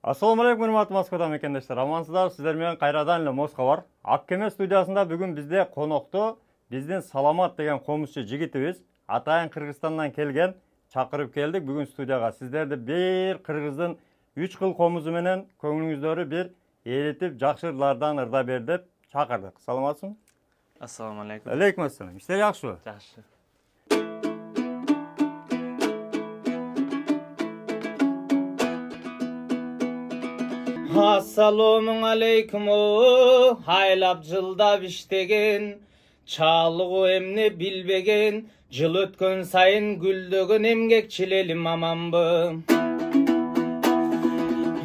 Assalamu alaikum, урматтуу Москвадан мекендештер. Амансыздар, сиздер менен кайрадан эле Москва бар. Ак кеме студиясында бүгүн бизде конокто биздин Саламат деген комузчу жигитибиз атайын Кыргызстандан келген, чакырып келдик бүгүн студияга. Сиздерди бир кыргыздын 3 кыл комузу менен көңүлүңүздөрү бир ээритип, жакшырлардан ырда бер деп чакырдык. Саламатсың? Assalamu alaikum. Алейкум ассалам. Иштер жакшыбы? Жакшы. Assalamu alaikum, haylap жылдап иштеген, чалгуу эмне билбеген, жыл өткөн сайын гүлдөгөн эмгекчилелим аманбы.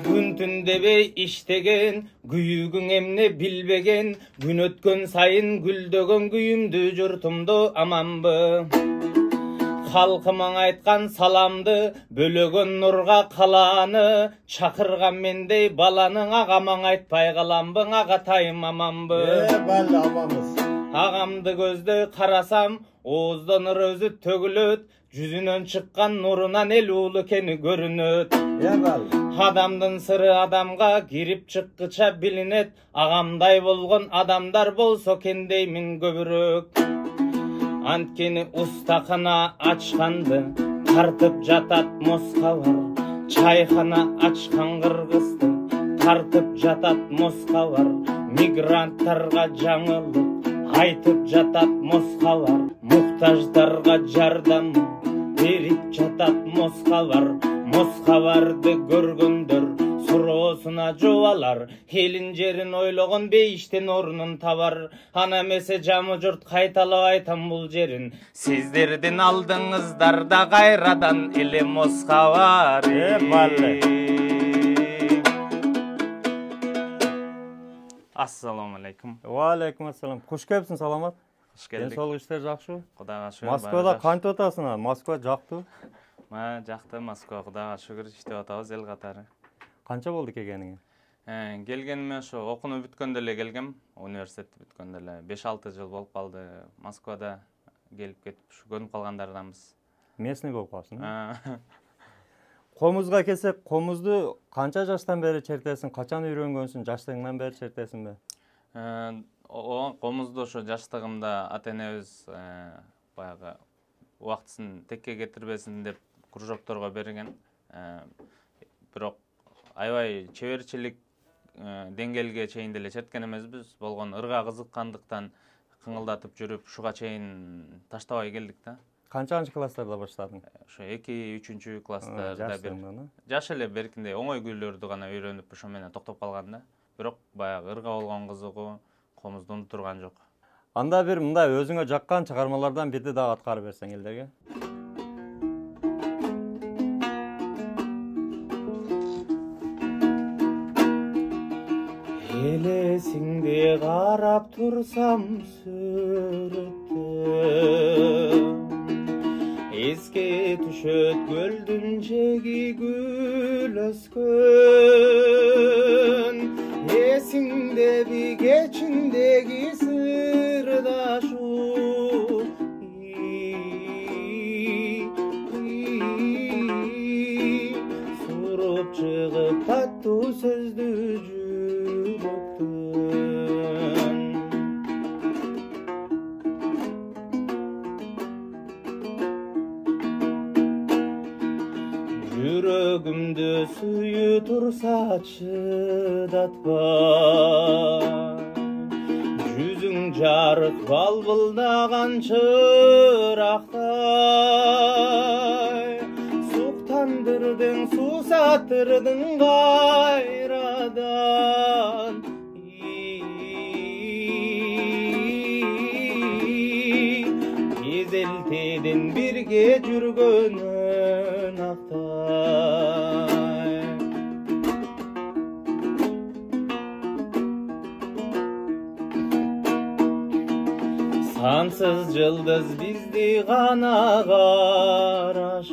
Күн түн дебей иштеген, күйүгүң эмне билбеген, күн өткөн сайын гүлдөгөн күйүмдү журтумду аманбы. Халкыма айткан саламды, бөлөгөн нурга калааны, чакырган мендей баланың агама айтпай каламбың, агатайым аманбы. Бале аманбыз. Агамды көздөй карасам, ооздон нур өзү төгүлөт, жүзүнөн чыккан нурунан эл уулу экени көрүнөт. Адамдын сыры адамга кирип чыккыча билинет, агамдай болгон адамдар болсо экен деймин көбүрөөк. Анткени устакана ачканды, тартып жатат москалар. Чайхана ачкан кыргызды, тартып жатат москалар. Мигранттарга жаңылык айтып жатат москалар. Муктаждарга жардам берип жатат москалар. Москаларды көргөндөр суроосуна жубалар. Элин жерин ойлогон бейиштен орнун табар. Ана эмесе жамы журт кайталап айтам бул жерин. Сиздердин алдыңыздарда кайрадан эле Москва бар. Бале. Ассаламу алейкум. Ва алейкум ассалам. Куш келипсиң, Саламат? Куш келдик. Денсаулык иштер жакшыбы? Кудайга шүгүр. Москвада кантип атасың? Москва жактыбы? Жакты Москва, кудайга шүгүр иштеп атабыз эл катары. Канча болду келгениңе? Келгениме ошо окууну бүткөндө эле келгем, университетти бүткөндө эле 5-6 жыл болуп калды. Москвада келип кетип, ушу көнүп калгандарданбыз. Местный болуп калсың. Комузга келсек, комузду канча жаштан бери чертесиң? Качан үйрөнгөнсүң? Жаштыгыңдан бери чертесиңби? Комузду ошо жаштыгымда ата-энебиз баягы убактысын текке кетирбесин деп кружокторго берген. Бирок аябай чеберчилик деңгээлге чейин деле черткен эмеспиз. Болгон ырга кызыккандыктан кыңылдатып жүрүп, ушуга чейин таштабай келдик да. Канчанчы класстарда баштадың? Ошо 2-3 класстарда бир жаш эле беркиндей оңой күйлөрдү гана үйрөнүп, ошо менен токтоп калган да. Бирок баягы ырга болгон кызыгуу комузду унутурган жок. Анда бир мындай өзүңө жаккан чыгармалардан бирди дагы аткарып берсең элдерге. Элесиңде карап турсам сүрөттө, эске түшөт көлдүн жеги гүл өскөн. Эсиңдеби кечиндеги сырдашу, суруп чыгып таттуу сөздү жүрөктөн. Жүрөгүмдү сүйү турса чыдатпай, жүзүң жарык балбылдаган чырактай. Суктандырдың, сусаттырдың кайрадан. Кезелтеден бирге жүргөнүн актай. Сансыз жылдыз бизди гана карашат,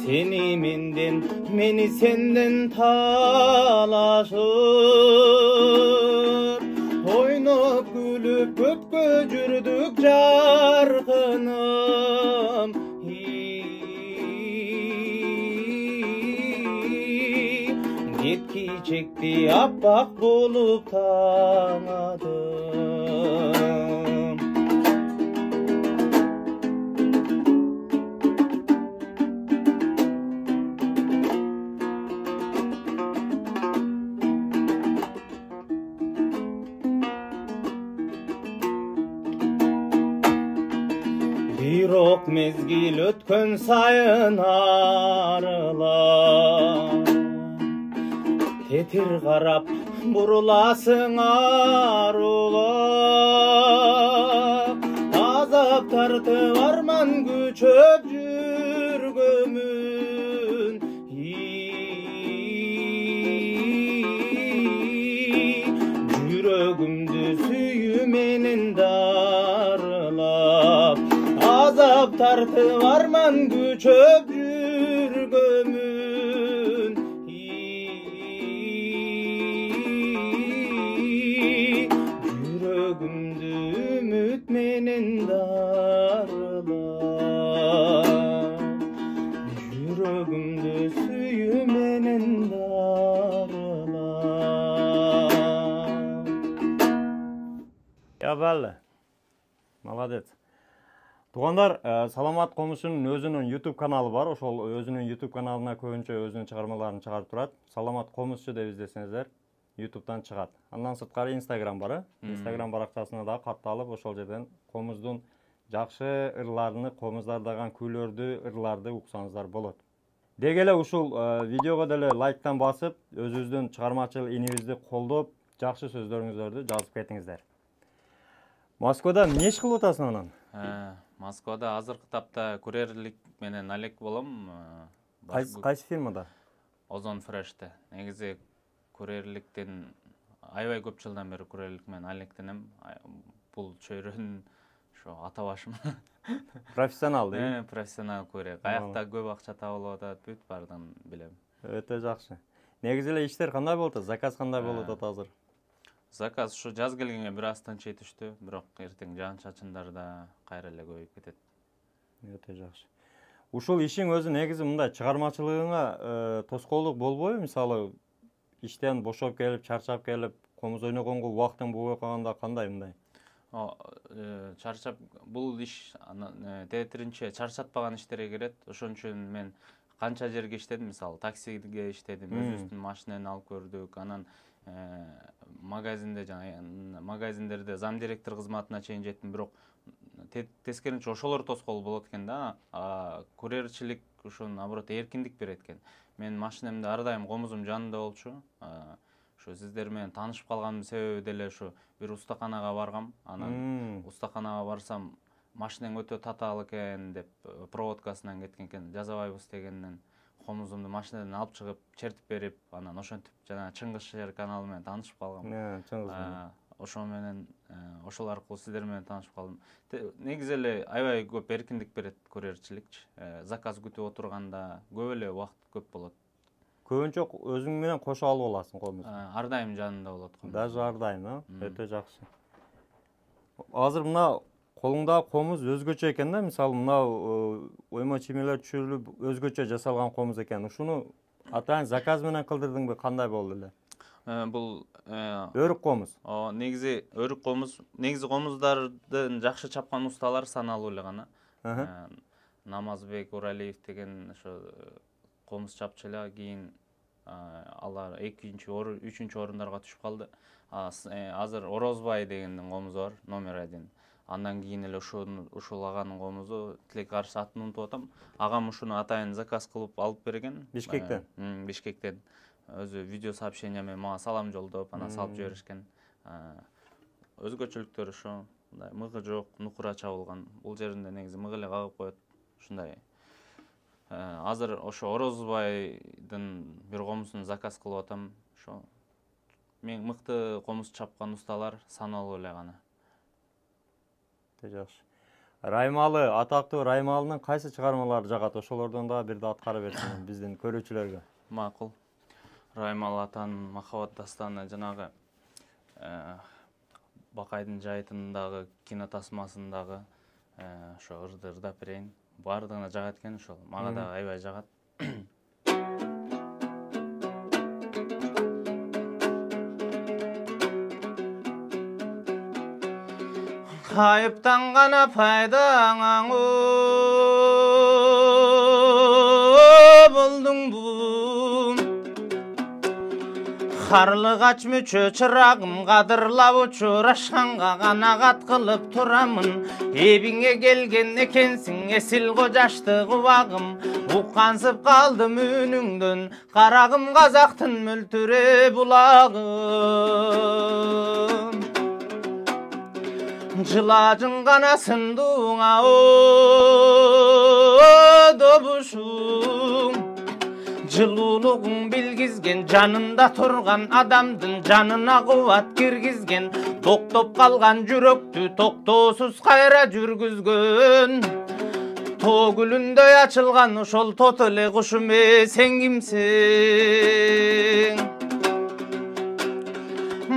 сени менден, мени сенден талашып. Ойноп күлүп көткө жүрдүк жаркыным. Belki çekti appak bulup tanıdım. Bir ok mezgil ötkön sayın arılar, tetir karap burulasın arula. Azap tartı varman güçöp jürgömün, yüreğimde süyümenin darılap. Azap tartı varman güçöp jürgömün, yüreğimde ümit menen darılap. Yüreğimde süyümenin darılap. Ya belli. Молодец. Туғандар, Саламат Комузчунун өзүнүн YouTube каналы бар. Ошол өзүнүн YouTube каналына көбүнчө өзүнүн чыгармаларын чыгарып турат. Саламат Комузчу деп издесеңиздер, YouTube'дан чыгат. Андан сырткары Instagram бар. Instagram баракчасына да катталып, ошол жерден комуздун жакшы ырларыны, комуздардаган күйлөрдү, ырларды уксаңыздар болот. Деги эле ушул видеого деле лайктан басып, өзүбүздүн чыгармачыл инибизди колдоп, жакшы сөздөрүңүздөрдү жазып кетиңиздер. Москвада эмне иш кылып атасың анан? Москвада азыркы тапта курьерлик менен алек болом. Кайсы фирмада? Ozon Fresh'te. Негизи курьерликтен аябай көп жылдан бери курьерлик менен алектенем. Бул чөйрөнүн ошо ата башым. Профессионал дейм. Профессионал курьер. Каякта көп акча табылып атат, бүт бардыгын билем. Өтө жакшы. Негизи эле иштер кандай болот? Заказ кандай болот азыр? Заказ ушу жаз келгенге бир аз тынчый түштү, бирок эртең жаан-чачындарда кайра эле көбөйүп кетет. Өтө жакшы. Ушул ишиң өзү негизи мындай чыгармачылыгыңа тоскоолдук болбойбу? Мисалы, иштен бошоп келип, чарчап келип, комуз ойногонго убактың болбой калганда кандай мындай? Чарчап бул иш тетиринче чарчатпаган иштерге кирет. Ошон үчүн мен канча жерге иштедим, мисалы, таксиге иштедим, өзүбүздүн машинени алып көрдүк, анан магазиндерде зам директор кызматына чейин жеттим, бирок тескеринче ошолор тоскоол болот экен да. Курьерчилик ушун наоборот эркиндик берет экен. Мен машинемде ар дайым комузум жанында болчу. Ошо сиздер менен таанышып калганымдын себеби деле ушу бир устаканага баргам. Анан устаканага барсам, машинең өтө татаал экен деп проводкасынан кеткен экен. Жазабайбыз дегенден комузумду машинадан алып чыгып, чертип берип, анан ошентип жана Чыңгыз Шер каналы менен таанышып калгам. Ошо менен ошол аркылуу сиздер менен таанышып калдым. Негизи эле аябай көп эркиндик берет курьерчиликчи. Заказ күтүп отурганда көп эле убакыт көп болот. Көбүнчө өзүң менен кошо алып аласың комузду. Ар дайым жанында болот. Даже ар дайым, өтө жакшы. Азыр мына колуңдагы комуз өзгөчө экен да, мисалы мына оймо чимелер түшүрүлүп өзгөчө жасалган комуз экен. Ушуну атайын заказ менен кылдырдыңбы, кандай болду эле? Бул өрүк комуз. Негизи өрүк комуз, негизи комуздардын жакшы чапкан усталар саналуу эле гана. Намазбек Уралиев деген ошо комуз чапчы эле, кийин алар 2-3 орундарга түшүп калды. Азыр Орозбай дегендин комузу бар, номер 1. Андан кийин эле ушул аганын комузу, тилек каршы атын унутуп атам. Агам ушуну атайын заказ кылып алып берген. Бишкектен. Бишкектен. Өзү видео сообщение менен мага салам жолдоп, анан салып жиберишкен. Өзгөчөлүктөр ошо, мындай мыгы жок, нукура чабылган. Бул жеринде негизи мыгы эле кагып коет. Ушундай. Азыр ошо Орозбайдын бир комузун заказ кылып атам. Ошо мен мыкты комуз чапкан усталар саналуу эле гана. Жакшы. Раймалы, атактуу Раймалынын кайсы чыгармалары жагат? Ошолордон да бирди аткара берсиң биздин көрүүчүлөргө. Макул. Раймалы атанын Махаббат дастаны жанагы Бакайдын жайытындагы кинотасмасындагы ошо ырды ырдап берейин. Бардыгына жагат экен ошол. Мага да аябай жагат. Ayıptan gana faydaң buldun bu. Karlı kaç müçü çırağım kadırlap uçuraşkanğa kanagat kılıp turamın. Evine gelgen ekensin esil kocaştı kuvagım. Ukansıp kaldım önünden karagım kazaktın mültüre bulağım. Cılacın kanasın duğa o dobuşum. Cıluluğun bilgizgen canında turgan adamdın canına kuvat kirgizgen. Toktop kalgan yürekti toktosuz kayra жүрgüzgön. Togülünde açılgan uşol totili kuşum sen kimsin?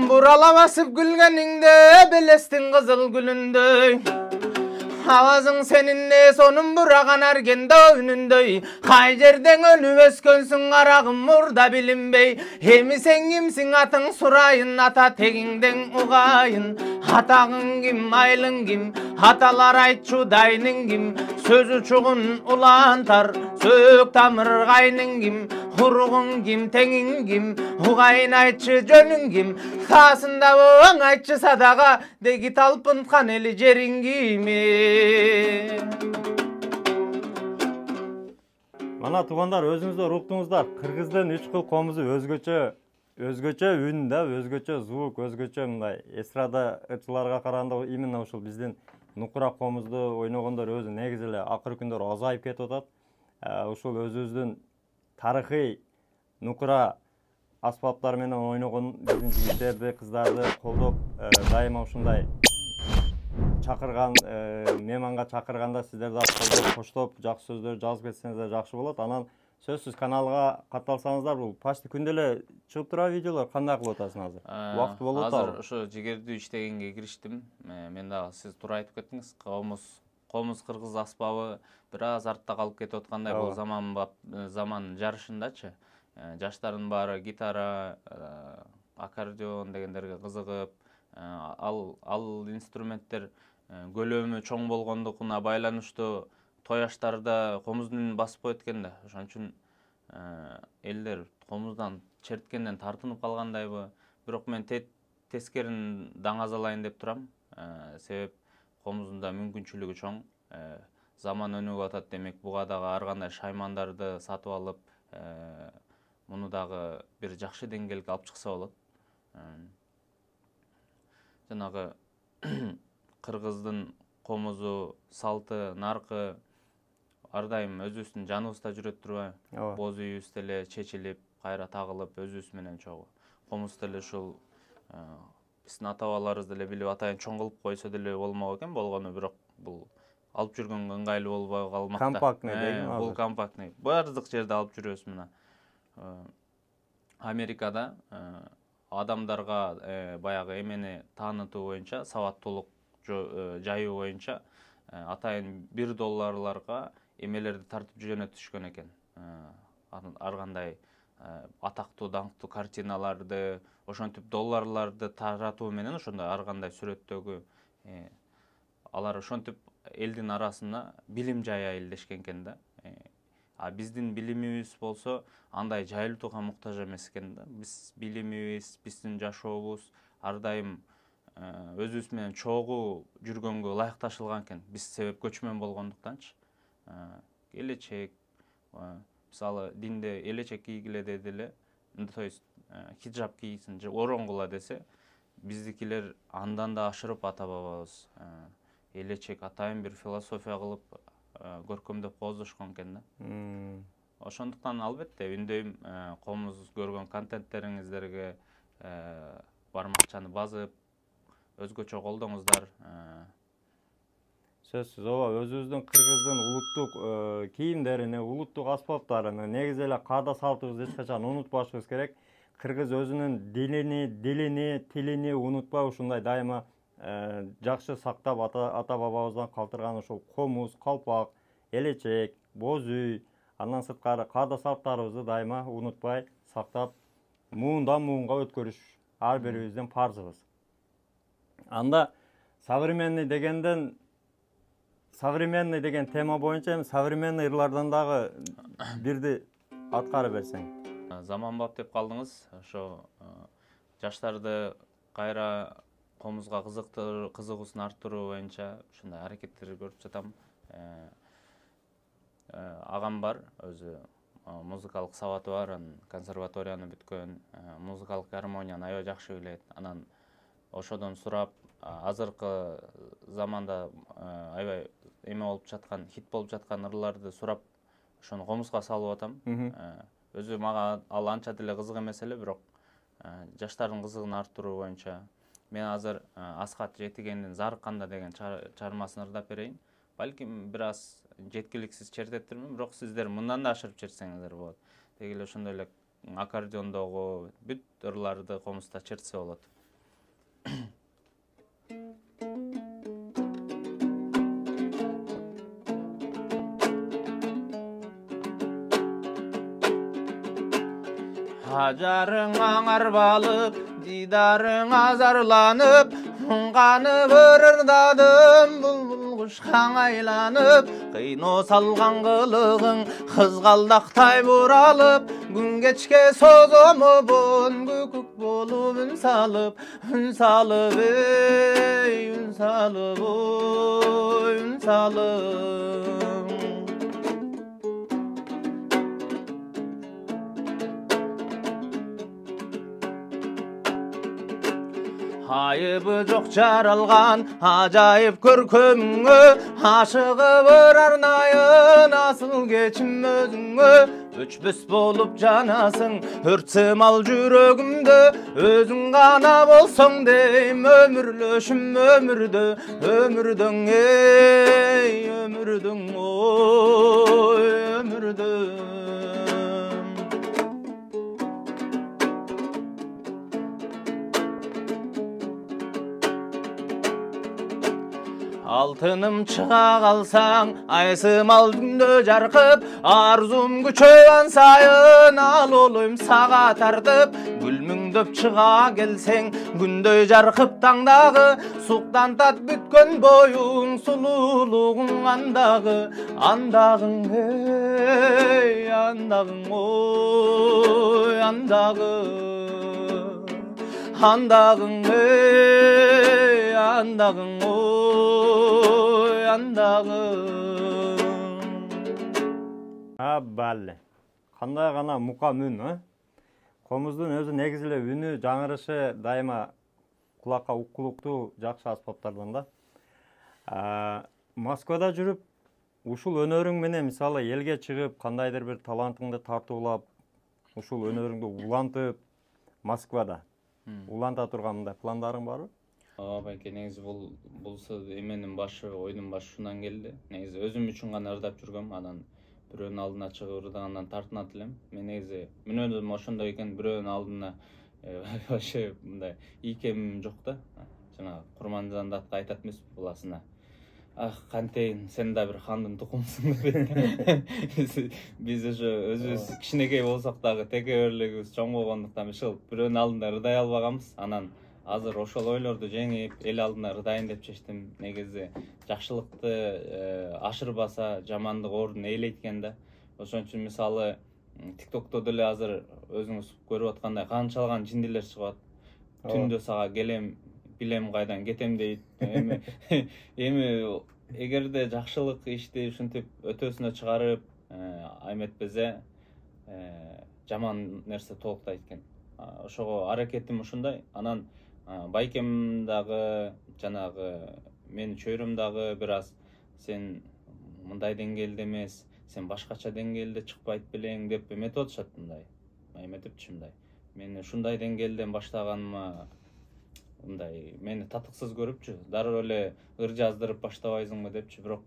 Burala basıp gülgeninde belestin kızıl gülünde. Avazın seninle sonun buragan ergen dövününde. Kay yerden ölü öskönsün arağım burada bilinbey. Hemi sen kimsin atın surayın ata teginden uğayın. Atağın kim aylın kim atalar aytçu dayının kim. Sözü çuğun ulantar sök tamır gaynın kim. Huruğun kim tengin kim uğayın aytçı jönün kim. Kasında boğan aytçı sadaga degi talpıntkan eli jerin kimi. Mana туғандар, өзіңіздер уктуңуздар, кыргыздын 3 кыл комузу өзгөчө үн да, өзгөчө звук, өзгөчө мындай эстрадачыларга караганда именно ушул биздин нукура комузду ойногондор өзү негизи эле акыркы күндөр азайып кетип атат. Ушул өзүбүздүн тарыхый нукура аспаптар менен ойногон биздин жигиттерди, кыздарды колдоп, дайыма ушундай чакырган, мейманга чакырганда сиздерди колдоп, коштоп, жакшы сөздөр жазып кетсеңиздер жакшы болот. Анан сөзсүз каналга катталсаңыздар, бул почти күндө эле чыгып турат видеолор. Кандай кылып атасың азыр? Убакыт болуп атабы? Азыр ошо жигердүү иштегенге кириштим. Мен дагы сиз туура айтып кеттиңиз. Комуз кыргыз аспабы бир аз артта калып кетип аткандай бул заман жарышындачы. Жаштардын баары гитара, аккордеон дегендерге кызыгып, ал инструменттер көлөмү чоң болгондугуна байланыштуу той аштарда комуздун басып коет экен да. Ошон үчүн элдер комуздан черткенден тартынып калгандайбы. Бирок мен тескерин даңазалайын деп турам. Себеп комуздун мүмкүнчүлүгү чоң. Заман өнүгүп атат демек, буга дагы ар кандай шаймандарды сатып алып, муну дагы бир жакшы деңгээлге алып чыкса болот. Жанагы кыргыздын комузу, салты, наркы ар дайым өзүбүздүн жаныбызда жүрөт турбайбы? Боз үйүбүз деле чечилип, кайра тагылып, өзүбүз менен чогуу. Комуз деле ушул биздин ата-бабаларыбыз деле билип атайын чоң кылып койсо деле болмок экен болгону, бирок бул алып жүргөнгө ыңгайлуу болбой калмакта. Компактный деген бул компактный. Бардык жерде алып жүрөбүз мына. Америкада адамдарга баягы эмени таанытуу боюнча, сабаттуулук жайуу боюнча атайын $1 эмелерди тартып жөнөтүшкөн экен. Ар кандай атактуу даңктуу картиналарды, ошентип долларларды таратуу менен ошондой ар кандай сүрөттөгү алар ошентип элдин арасына билим жаяйыл дешкен экен да. Биздин билимибиз болсо андай жайылтууга муктаж эмес экен да. Биз билимибиз, биздин жашообуз ар дайым өзүбүз менен чогуу жүргөнгө ылайыкташылган экен. Биз себеп көчмөн болгондуктанчы. Келечек, мисалы динде элечек кийгиле деди эле, то есть хиджаб кийсин же оронгула десе, биздикилер андан да ашырып ата-бабабыз элечек атайын бир философия кылып көркөмдөп кооздошкон экен да. Ошондуктан албетте үндөйм, комуз көргөн контенттериңиздерге бармакчаны басып, өзгөчө колдоңуздар. Сөзсүз, өзүбүздүн кыргыздын улуттук кийимдерини, улуттук аспаптарын негизи эле каада салтыбызды эч качан унутпашыбыз керек. Кыргыз өзүнүн тилини унутпай ушундай дайыма жакшы сактап ата-бабабыздан калтырган ошол комуз, калпак, элечек, боз үй, андан сырткары каада салттарыбызды дайыма унутпай сактап, муундан муунга өткөрүш ар бирибиздин парзыбыз. Анда современный деген тема боюнча эми современный ырлардан дагы бирди аткарып берсең. Заманбап деп калдыңыз. Ошо жаштарды кайра комузга кызыгуусун арттыруу боюнча ушундай аракеттер көрүп жатам. Агам бар, өзү музыкалык сабаты бар, консерваторияны бүткөн, музыкалык гармонияны аябай жакшы билет. Анан ошодон сурап, азыркы заманда аябай эме болуп жаткан, хит болуп жаткан ырларды сурап, ошону комузга салып атам. Өзү мага ал анча деле кызык эмес эле, бирок жаштардын кызыгын арттыруу боюнча мен азыр Асхат Жетигендин Зарыкканда деген чыгармасын ырдап берейин. Балким бир аз жеткиликсиз чертеттирмин, бирок сиздер мындан да ашырып чертсеңиздер болот. Деги эле ошондой эле аккордеондогу бүт ырларды комузда чертсе болот. Ажарың аңарбалып, дидарың азарланып, Унганып ырырдадым, булбул кушкан айланып, кыйноо салган кылыгың кызгалдактай буралып, күн кечке созомобон күкүк болуп үн салып, ой, үн салып. Айыбы жок жаралган ажайып көркөмүңө, ашыгып ырарнайын асыл кечим өзүңө. Өчпөс болуп жанасың, өртсемал жүрөгүмдө, өзүң гана болсоң дейм өмүрлөшүм өмүрдө, өмүрдөң эй, өмүрдөң ой, өмүрдө. Алтыным чыга калсаң, айсымал күндө жаркып, арзум күчөйгөн сайын ал олойм сага тартып, гүлмүңдөп чыга келсең, күндөй жаркып таңдагы, суктантат бүткөн боюң, сулуулугуң андагы, андагың эй, андагың ой, андагы. Andağın ey, andağın oy, andağın. Балли. Кандай гана мукам үн, Комуздун өзү негизи эле үнү, жаңырышы дайыма кулакка уккулуктуу жакшы аспаптардан да. Москвада жүрүп, ушул өнөрүң менен мисалы элге чыгып, кандайдыр бир талантыңды тартуулап, ушул өнөрүңдү улантып, Москвада уланта турган мындай пландарың барбы? Байке, негизи булса эменин башы, ойдун башы ушундан келди. Негизи өзүм үчүн гана ырдап жүргөм, анан бирөөнүн алдына чыгып ырдагандан тартынат элем. Мен негизи мүнөзүм ошондой экен, бирөөнүн алдына вообще мындай ийкемим жок да. Жана Курманжандатка айтат эмес буласына. Кантейин, сен да бир хандын тукумусуң деп. Биз ошо өзүбүз кичинекей болсок дагы текеберлигибиз чоң болгондуктан иши кылып бирөөнүн алдында ырдай албаганбыз. Анан азыр ошол ойлорду жеңип, эл алдына ырдайын деп чечтим. Негизи жакшылыкты ашырбаса, жамандык ордун ээлейт экен да. Ошон үчүн мисалы TikTokто деле азыр өзүңүз көрүп аткандай канчалаган жиндилер чыгат. Түндө сага келем, билем кайдан кетем дейт. Эми эгерде жакшылык ишти ушинтип өтөсүнө чыгарып, айметпезе жаман нерсе толуктайт экен. Ошого аракетим ушундай. Анан байкем дагы, жанагы менин чөйрөм дагы бир аз сен мындай деңгээлде эмес, сен башкача деңгээлде чыкпайт белең деп эметип атышат мындай. Эметипчи мындай. Мен ушундай деңгээлден баштаганыма мындай мени татыксыз көрүпчү. Дароо эле ыр жаздырып баштабайсыңбы депчи, бирок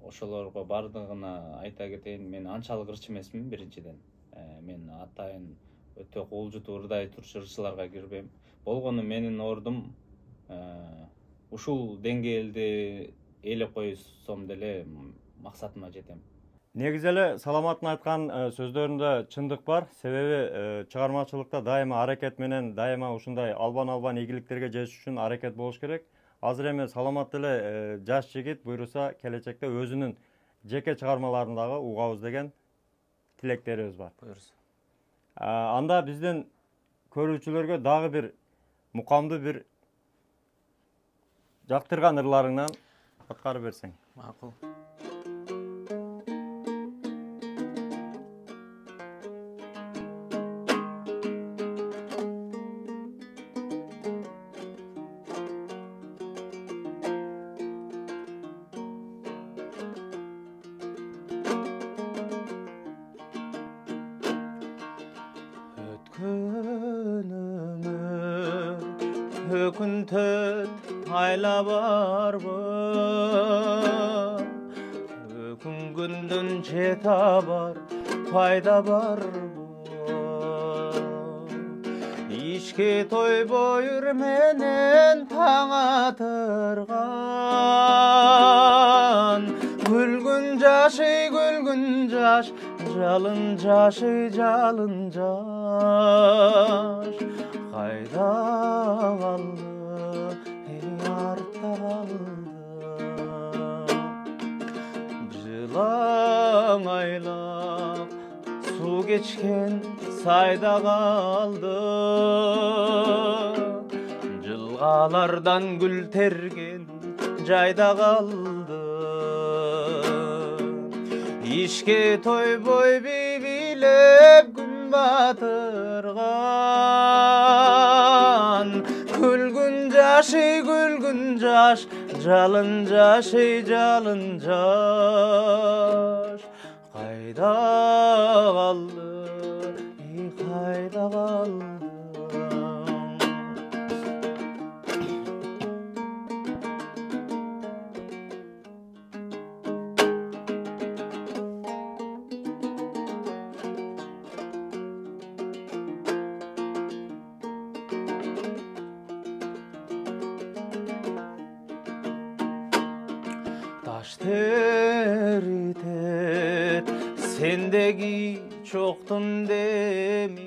ошолорго бардыгына айта кетейин, мен анчалык ырчы эмесмин биринчиден. Мен атайын өтө колжутуп ырдай турчу ырчыларга кирбейм. Болгону менин ордум ушул деңгээлди ээлеп койсом деле максатыма жетем. Негизи эле Саламаттын айткан сөздөрүндө чындык бар. Себеби чыгармачылыкта дайыма аракет менен, дайыма ушундай албан ийгиликтерге жетиш үчүн аракет болуш керек. Азыр эми Саламат эле жаш жигит буйруса келечекте өзүнүн жеке чыгармаларын дагы угабыз деген тилектерибиз бар. Буйрса. Анда биздин көрүүчүлөргө дагы бир мукамды бир жактырган ырларыңнан аткарып берсең. Макул. Өкүнтөт айла барбы өкүнгөндөн жета бар пайда барбы ишке тойбой менен таң атырган күлгүн жаш жалын жаш кайда калды артта калды жылаң айлап суу кечкен сайда калды жылгалардан гүл терген жайда калды ишке тойбой бийлеп күн батырган күлгүн жаш жалын жаш кайда калды кайда калды Terite sendeki çoktun demin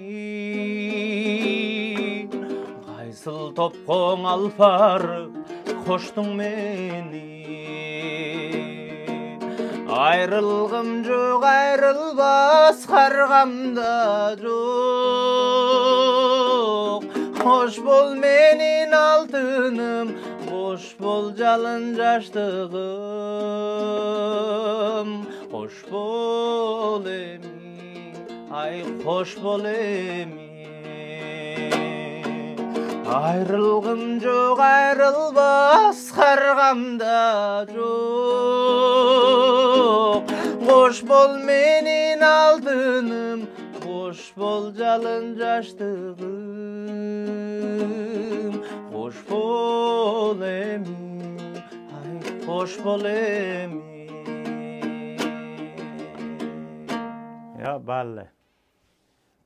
Kaysıl topkon alfarıp koştun meni Ayrılgım yok ayrılmaz kargamda yok Hoş bol menin altınım Hoş bol jalın jaştığım Hoş bol emi Ay hoş bol emi Ayrılgım yok ayrılmaz kargamda yok Hoş bol menin altınım Hoş bol jalın jaştığım Hoş bol emi, ay hoş bol emi. Ya балле.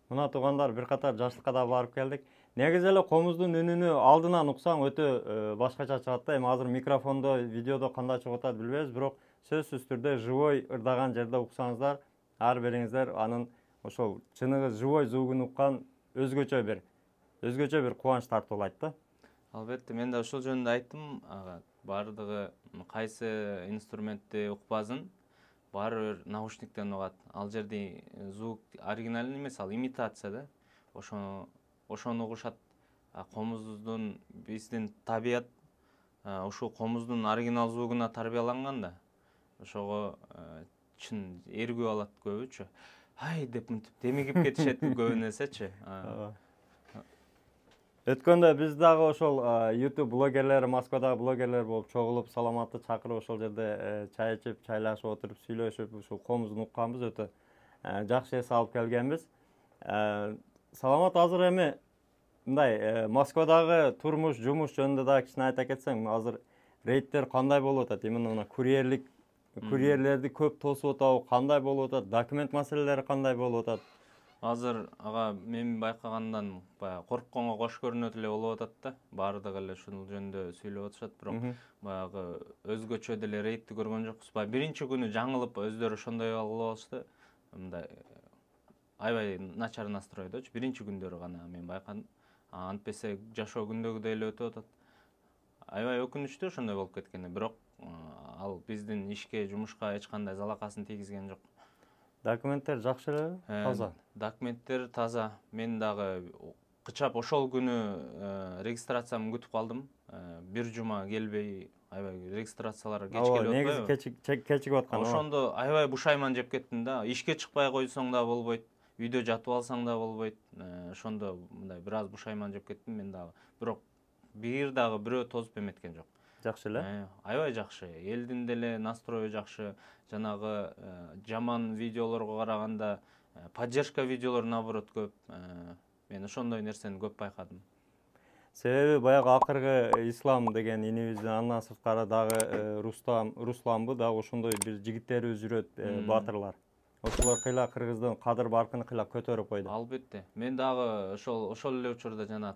Мына туугандар бир катар жаштыкка да барып келдик. Негизи эле комуздун үнүнү алдынан уксаң өтө башкача чыгат да. Эми азыр микрофондо, видеодо кандай чыгып атат билбейбиз, бирок сөзсүз түрдө живой ырдаган жерде уксаңыздар, ар бириңиздер анын ошол чыныгы живой звугун уккан өзгөчө бир кубанч тартуулайт да. Албетте, мен да ошол жөнүндө айттым, бардыгы кайсы инструментти укпасын, баары бир наушниктен угат. Ал жерде звук оригинальный эмес, ал имитация да. Ошону угушат. Комуздун биздин табият ушул комуздун оригинал звугуна тарбияланган да. Ошого чын эргип алат көбүчү. Ай деп мынтип демигип кетишет көбүнөсөчү. Өткөндө биз дагы ошол YouTube блогерлери, Москвадагы блогерлер болуп чогулуп, Саламатты чакырып ошол жерде чай ичип, чайлашып отуруп, сүйлөшүп, ушул комуздун укканбыз, өтө жакшы эс алып келгенбиз. Саламат азыр эми мындай Москвадагы турмуш, жумуш жөнүндө да кичине айта кетсең, азыр рейдтер кандай болуп атат? Именно мына курьерлерди көп тосуп атабы, кандай болуп атат? Документ маселелери кандай болуп атат? Азыр ага мен байкагандан баягы коркконго кош көрүнөт эле болуп атат да. Баардыгы эле ушул жөнүндө сүйлөп атышат, бирок баягы өзгөчө деле рейдти көргөн жокпуз. Баягы биринчи күнү жаңылып өздөрү ошондой кылып алышты. Мындай аябай начар настройдочу. Биринчи күндөрү гана мен байкадым. Антпесе жашоо күндөгүдөй эле өтүп атат. Аябай өкүнүчтүү ошондой болуп кеткени, бирок ал биздин ишке, жумушка эч кандай залакасын тийгизген жок. Документтер жакшы элеби? Таза. Документтер таза. Мен дагы кычап ошол күнү регистрациямды күтүп калдым. Бир жума келбей, аябай регистрациялар кеч келип атпайбы? Негизи кечигип аткан. Ошондо аябай бушайман жеп кеттим да. Ишке чыкпай койсоң да болбойт, үйдө жатып алсаң да болбойт. Ошондо мындай бир аз бушайман жеп кеттим мен дагы. Бирок бир дагы бирөө тозуп эметкен жок. Жакшы эле? Аябай жакшы. Элдин деле настрою жакшы. Жанагы жаман видеолорго караганда поддержка видеолор наоборот көп. Мен ошондой нерсени көп байкадым. Себеби баягы акыркы Ислам деген инибиздин андан сырткары дагы Русланбы дагы ошондой бир жигиттерибиз жүрөт, баатырлар. Ошолор кыйла Кыргыздын кадыр баркын кыйла көтөрүп койду. Албетте. Мен дагы ошол эле учурда жана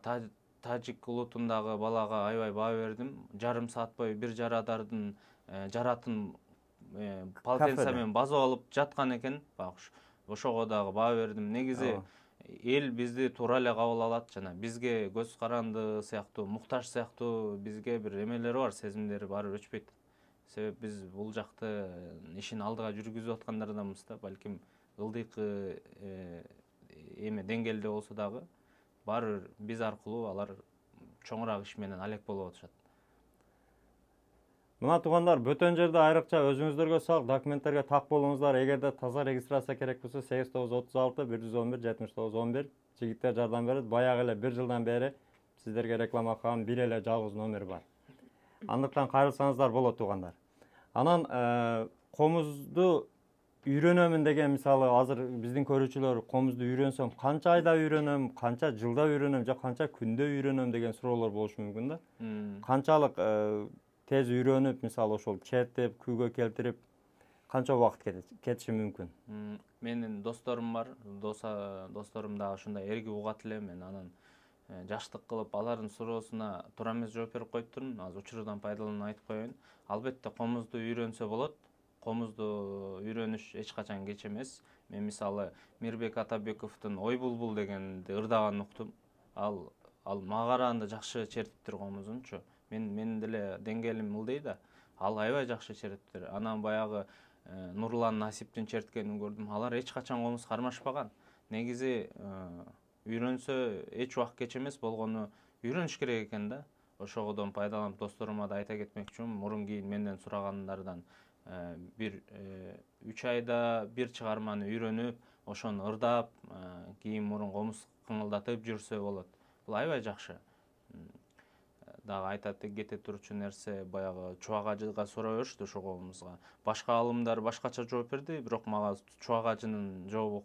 тажик улутундагы балага аябай баа бердим. Жарым саат бою бир жарадардын жаратын полотенце менен базып алып жаткан экен. Ошого дагы баа бердим. Негизи эл бизди туура эле кабыл алат жана бизге көз каранды сыяктуу, муктаж сыяктуу бизге бир эмелери бар, сезимдери баары өчпөйт. Себеби биз бул жакты ишин алдыга жүргүзүп аткандарданбыз да, балким ылдыйкы эме деңгээлде болсо дагы баары биз аркылуу алар чоңураак иш менен алек болуп атышат. Мына туугандар, бөтөн жерде айрыкча өзүңүздөргө салык документтерге так болуңуздар. Эгерде таза регистрация керек болсо 8936 111 7911 жигиттер жардам берет. Баягы эле 1 жылдан бери сиздерге реклама кылган бир эле жалгыз номер бар. Андыктан кайрылсаңыздар болот туугандар. Анан комузду үйрөнөмүн деген, мисалы азыр биздин көрүүчүлөр комузду үйрөнсөм канча айда үйрөнөм, канча жылда үйрөнөм же канча күндө үйрөнөм деген суроолор болушу мүмкүн да. Канчалык тез үйрөнүп, мисалы ошол чертип, күйгө келтирип канча убакыт кетиши мүмкүн? Менин досторум бар. Досторум дагы ушундай эрги угат эле. Мен анан жаштык кылып алардын суроосуна туура эмес жооп берип коюп турмун. Азыр учурдан пайдаланып айтып коеюн. Албетте комузду үйрөнсө болот. Комузду үйрөнүш эч качан кеч эмес. Мен мисалы Мирбек Атабековдун Ой булбул дегенди ырдаганын уктум. Ал мага караганда жакшы чертиптир комузунчу. Мен деле деңгээлим ылдый да. Ал аябай жакшы чертиптир. Анан баягы Нурлан Насиптин черткенин көрдүм. Алар эч качан комуз кармашпаган. Негизи үйрөнсө эч убакыт кеч эмес, болгону үйрөнүш керек экен да. Ошогодон пайдаланып досторума да айта кетмекчимин. Мурун кийин менден сурагандардан бир 3 айда бир чыгарманы үйрөнүп, ошону ырдап, кийин мурун комуз кыңылдатып жүрсө болот. Бул аябай жакшы. Дагы айтат кете турчу нерсе, баягы чубак ажыга сурай беришти ошо комузга. Башка алымдар башкача жооп берди, бирок мага чубак ажынын жообу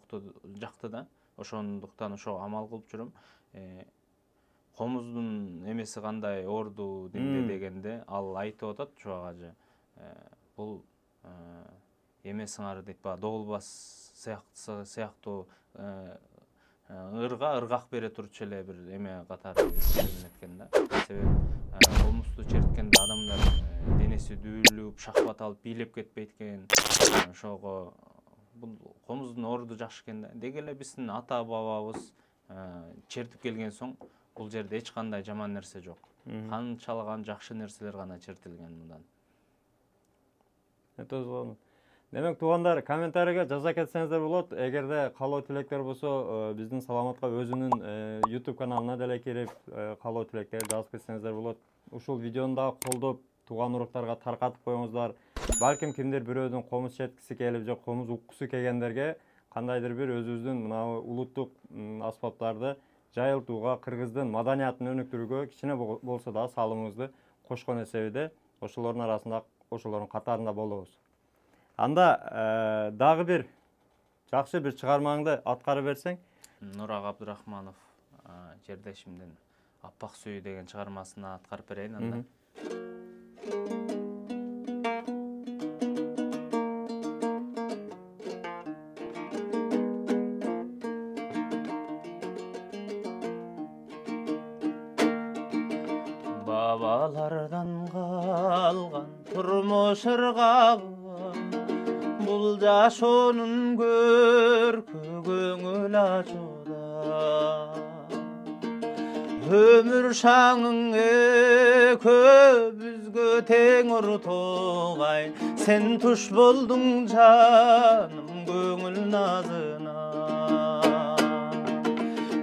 жакты да. Ошондуктан ошого амал кылып жүрөм. Комуздун эмеси кандай, орду димде дегенде ал айтып атат чубак ажы. Бул эме сыңары дейт, баягы добулбас сыяктуу ыргак бере турчу эле бир эме катары эсептелинет экен да. Себеби комузду черткенде адамдар денеси дүүлүп, шахбат алып бийлеп кетпейт экен. Ошого бул комуздун орду жакшы экен да. Деги эле биздин ата бабабыз чертип келген соң бул жерде эч кандай жаман нерсе жок. Канчалаган жакшы нерселер гана чертилген мындан. Демек туугандар, комментарийге жаза кетсеңиздер болот. Эгерде каалоо тилектер болсо, биздин Саламатка өзүнүн YouTube каналына деле кирип, каалоо тилектер жазып кетсеңиздер болот. Ушул видеону да колдоп, тууган уруктарга таркатып коюңуздар. Балким кимдир бирөөдүн комуз четкиси келип же комуз уккусу келгендерге кандайдыр бир өзүбүздүн мына улуттук аспаптарды жайылтууга, кыргыздын маданиятын өнүктүрүүгө кичине болсо да салымыбызды кошкон эсебиде ошолордун арасында, ошолордун катарында болобуз. Анда дагы бир жакшы бир чыгармаңды аткарып берсең. Нурак Абдурахманов жердешимдин Аппак сүйүү деген чыгармасына аткарып берейин анда. бабалардан қалған тұрмыш ырғағы, бұл жашоонун көркү көңүл ачууда. Ömür şаңың көп бізге тең ұртоғай, сен туш болдың жаным көңіл назына.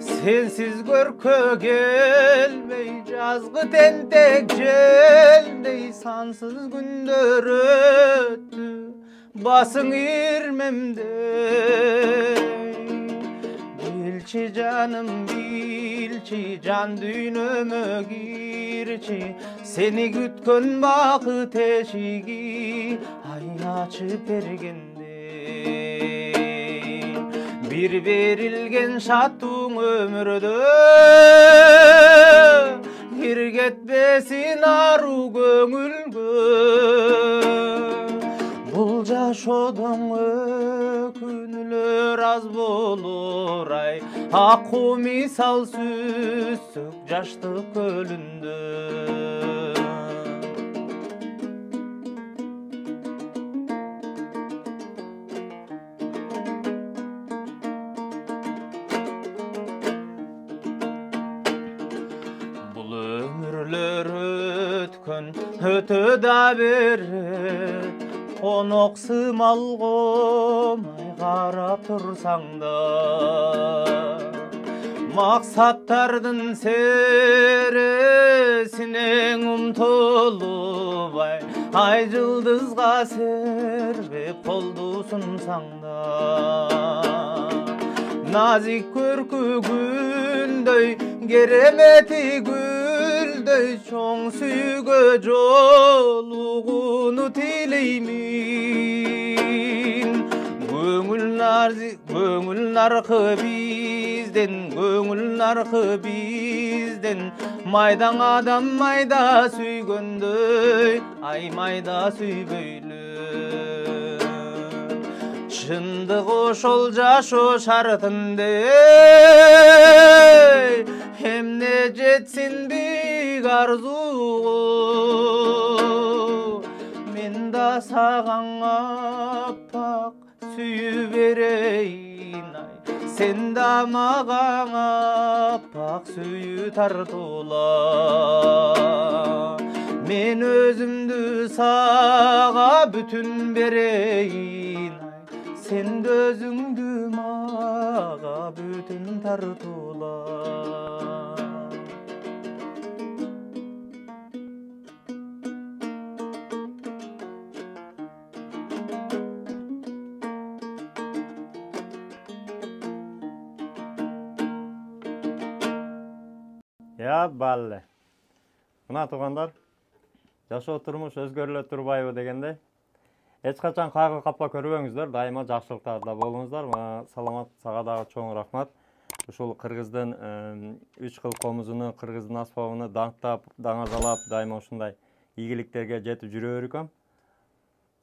Sensiz көркө келмей, жазғы тентек желдей сансыз күндөр өттү, басың ирмемдей. Bilçi canım bilçi, can düğünüme girçi, seni gütkön bakıt eşigi ay açıp bergende. Bir berilgen şattığın ömürde, gir ketmesin aru göңülgө. Бұл жашоодон өкүнүлөр аз болор ай, акуу мисал сүзсөк жаштык көлүндө. Бұл өмүрлөр өткөн өтө да берет, Қонақ сымалғомай қарап тұрсаң да, мақсаттардың сересінен ұмтылып ай жылдызға сербеп қолды ұсынсаң да. Назик көркі гүлдөй, керемети гүлдөй, чоң сүйгө жолугуну тилеймин. Көңүл наркы бизден, майдаң адам майда сүйгөндөй, ай майда сүйбөйлү. Чындык ошол жашоо шартындай, эмне жетсин бик арзуго. Мен да саган аппак сүйүп берейин ай, сен да мага аппак сүйүү тартуула. Мен өзүмдү сага бүтүн берейин ай, sen de özüңdү мага бүтүн тартуула. Ya балле. Мына туугандар, жашоо турмуш өзгөрүлө турбайбы дегендей. Эч качан кайгы капа көрбөңүздөр, дайыма жакшылыктарда болуңуздар. Саламат сага дагы чоң рахмат. Ушул кыргыздын 3 кыл комузуну, кыргыздын аспабын даңктап, даңазалап, дайыма ушундай ийгиликтерге жетип жүрө берикөм.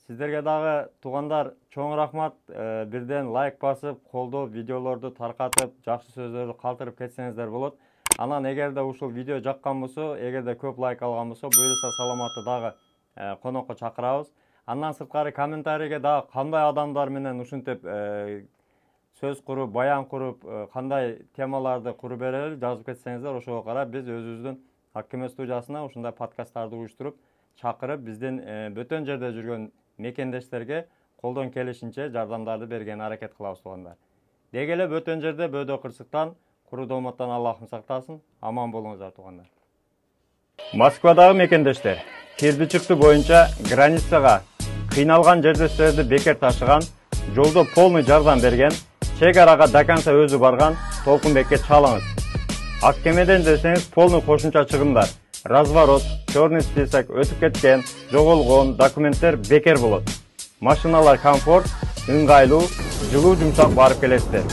Сиздерге дагы туугандар чоң рахмат. Бирден лайк басып, колдоп, видеолорду таркатып, жакшы сөздөрдү калтырып кетсеңиздер болот. Анан эгерде ушул видео жаккан болсо, эгерде көп лайк алган болсо, буюрса Саламатты дагы конокко чакырабыз. Андан сырткары комментарийге дагы кандай адамдар менен ушинтип сөз куруп, баян куруп, кандай темаларды куруп берели жазып кетсеңиздер, ошого карап биз өзүбүздүн Аккеме студиясына ушундай подкасттарды уюштуруп, чакырып, биздин бөтөн жерде жүргөн мекендештерге колдон келишинче жардамдарды берген аракет кылабыз туугандар. Деги эле бөтөн жерде бөөдө кырсыктан, куру дооматтан Аллахым сактасын. Аман болуңуздар туугандар. Москвадагы мекендештер кирди-чыкты боюнча границага кыйналган жердештерди бекер ташыган, жолдо полный жардам берген, чек арага до конца өзү барган Толкунбекке чалыңыз. Аккемеден десеңиз полный кошумча чыгымдар, разворот, черный список, өтүп кеткен, жоголгон документтер бекер болот. Машиналар комфорт, ыңгайлуу, жылуу жумшак барып келесиздер.